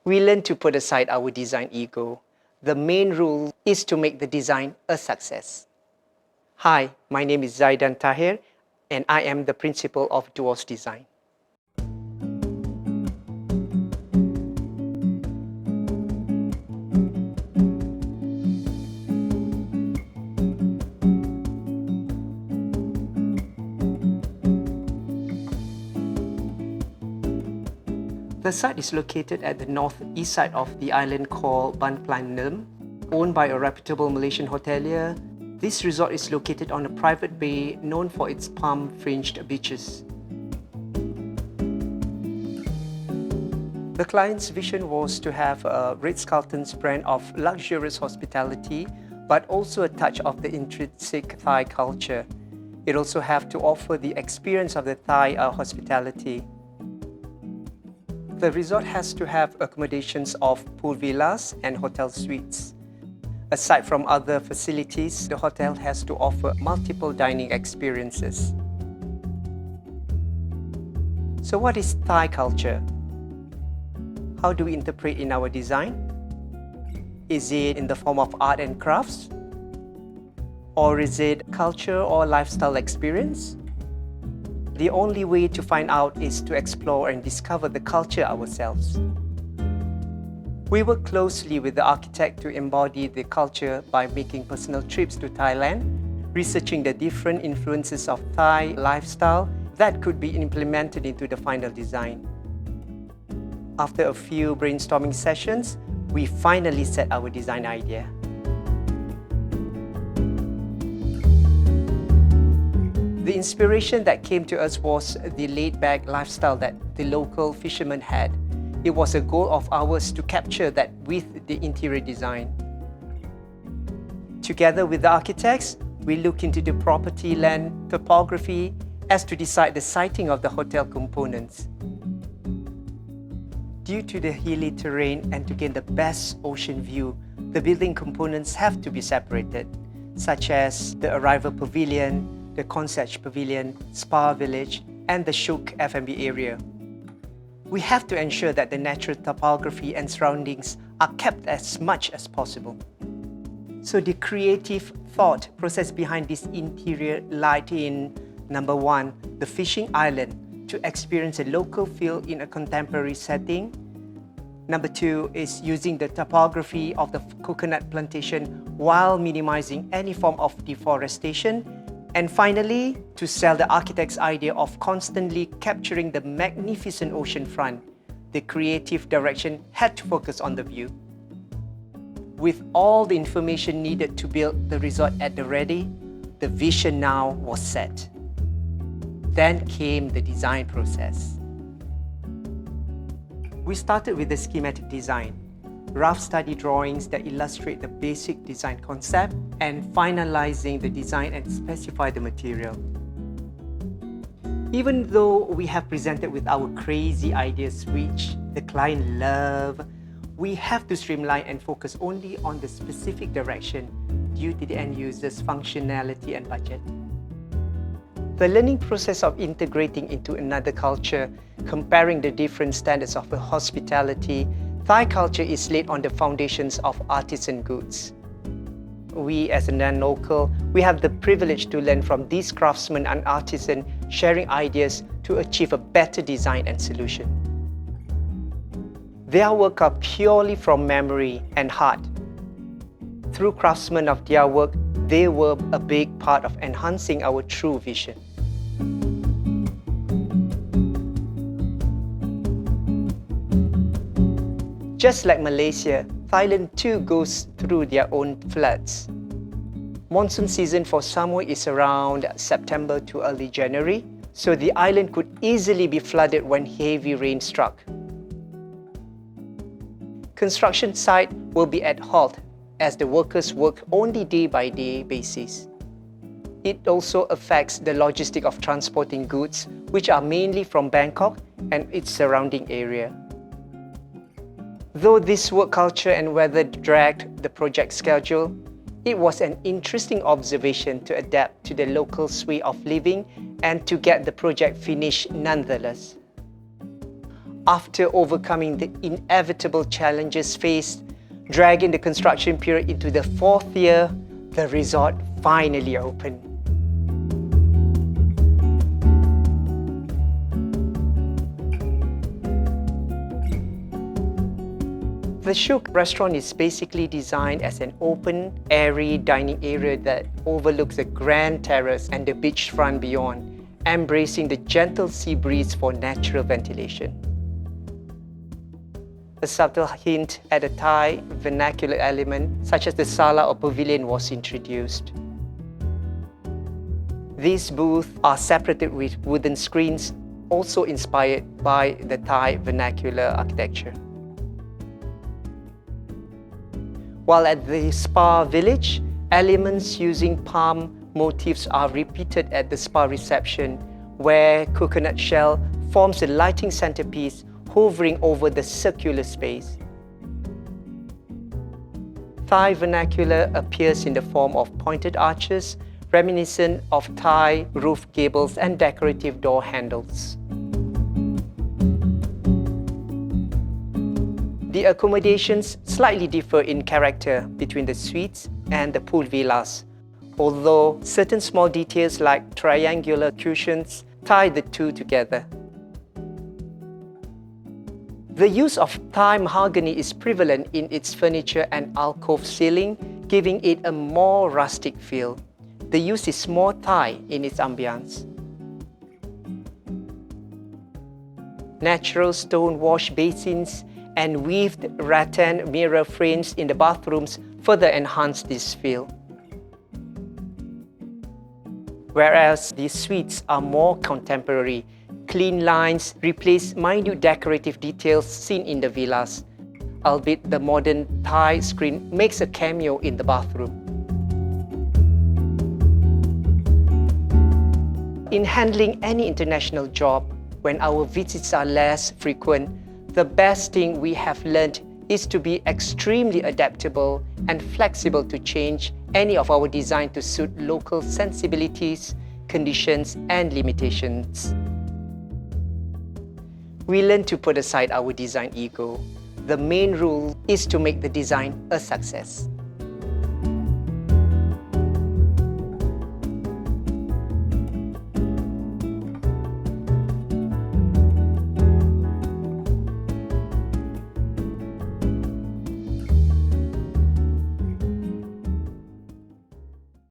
We learn to put aside our design ego. The main rule is to make the design a success. Hi, my name is Zaidan Tahir, and I am the principal of Duos Design. The site is located at the northeast side of the island called Ban Planum, owned by a reputable Malaysian hotelier. This resort is located on a private bay known for its palm-fringed beaches. The client's vision was to have a Ritz-Carlton's brand of luxurious hospitality, but also a touch of the intrinsic Thai culture. It also have to offer the experience of the Thai hospitality. The resort has to have accommodations of pool villas and hotel suites. Aside from other facilities, the hotel has to offer multiple dining experiences. So what is Thai culture? How do we interpret in our design? Is it in the form of art and crafts? Or is it culture or lifestyle experience? The only way to find out is to explore and discover the culture ourselves. We work closely with the architect to embody the culture by making personal trips to Thailand, researching the different influences of Thai lifestyle that could be implemented into the final design. After a few brainstorming sessions, we finally set our design idea. The inspiration that came to us was the laid-back lifestyle that the local fishermen had. It was a goal of ours to capture that with the interior design. Together with the architects, we looked into the property, land, topography as to decide the siting of the hotel components. Due to the hilly terrain and to gain the best ocean view, the building components have to be separated, such as the arrival pavilion, the concierge pavilion, spa village, and the Shuk F&B area. We have to ensure that the natural topography and surroundings are kept as much as possible. So the creative thought process behind this interior lied in number 1, the fishing island to experience a local feel in a contemporary setting. Number 2 is using the topography of the coconut plantation while minimizing any form of deforestation. And finally, to sell the architect's idea of constantly capturing the magnificent ocean front, the creative direction had to focus on the view. With all the information needed to build the resort at the ready, the vision now was set. Then came the design process. We started with the schematic design, rough study drawings that illustrate the basic design concept, and finalizing the design and specify the material. Even though we have presented with our crazy ideas which the client love, we have to streamline and focus only on the specific direction due to the end user's functionality and budget. The learning process of integrating into another culture, comparing the different standards of hospitality, Thai culture is laid on the foundations of artisan goods. We as a non-local, we have the privilege to learn from these craftsmen and artisans sharing ideas to achieve a better design and solution. Their work are purely from memory and heart. Through craftsmen of their work, they were a big part of enhancing our true vision. Just like Malaysia, Thailand too goes through their own floods. Monsoon season for Samui is around September to early January, so the island could easily be flooded when heavy rain struck. Construction site will be at halt as the workers work only day-by-day basis. It also affects the logistic of transporting goods, which are mainly from Bangkok and its surrounding area. Though this work culture and weather dragged the project schedule, it was an interesting observation to adapt to the locals' way of living and to get the project finished nonetheless. after overcoming the inevitable challenges faced, dragging the construction period into the 4th year, the resort finally opened. The Shook restaurant is basically designed as an open, airy dining area that overlooks the grand terrace and the beachfront beyond, embracing the gentle sea breeze for natural ventilation. A subtle hint at a Thai vernacular element, such as the sala or pavilion, was introduced. These booths are separated with wooden screens, also inspired by the Thai vernacular architecture. While at the spa village, elements using palm motifs are repeated at the spa reception, where coconut shell forms the lighting centerpiece, hovering over the circular space. Thai vernacular appears in the form of pointed arches, reminiscent of Thai roof gables and decorative door handles. The accommodations slightly differ in character between the suites and the pool villas, although certain small details like triangular cushions tie the two together. The use of Thai mahogany is prevalent in its furniture and alcove ceiling, giving it a more rustic feel. The use is more Thai in its ambience. Natural stone wash basins and weaved rattan mirror frames in the bathrooms further enhance this feel. Whereas the suites are more contemporary, clean lines replace minute decorative details seen in the villas, albeit the modern Thai screen makes a cameo in the bathroom. In handling any international job, when our visits are less frequent, the best thing we have learned is to be extremely adaptable and flexible to change any of our design to suit local sensibilities, conditions, and limitations. We learn to put aside our design ego. The main rule is to make the design a success.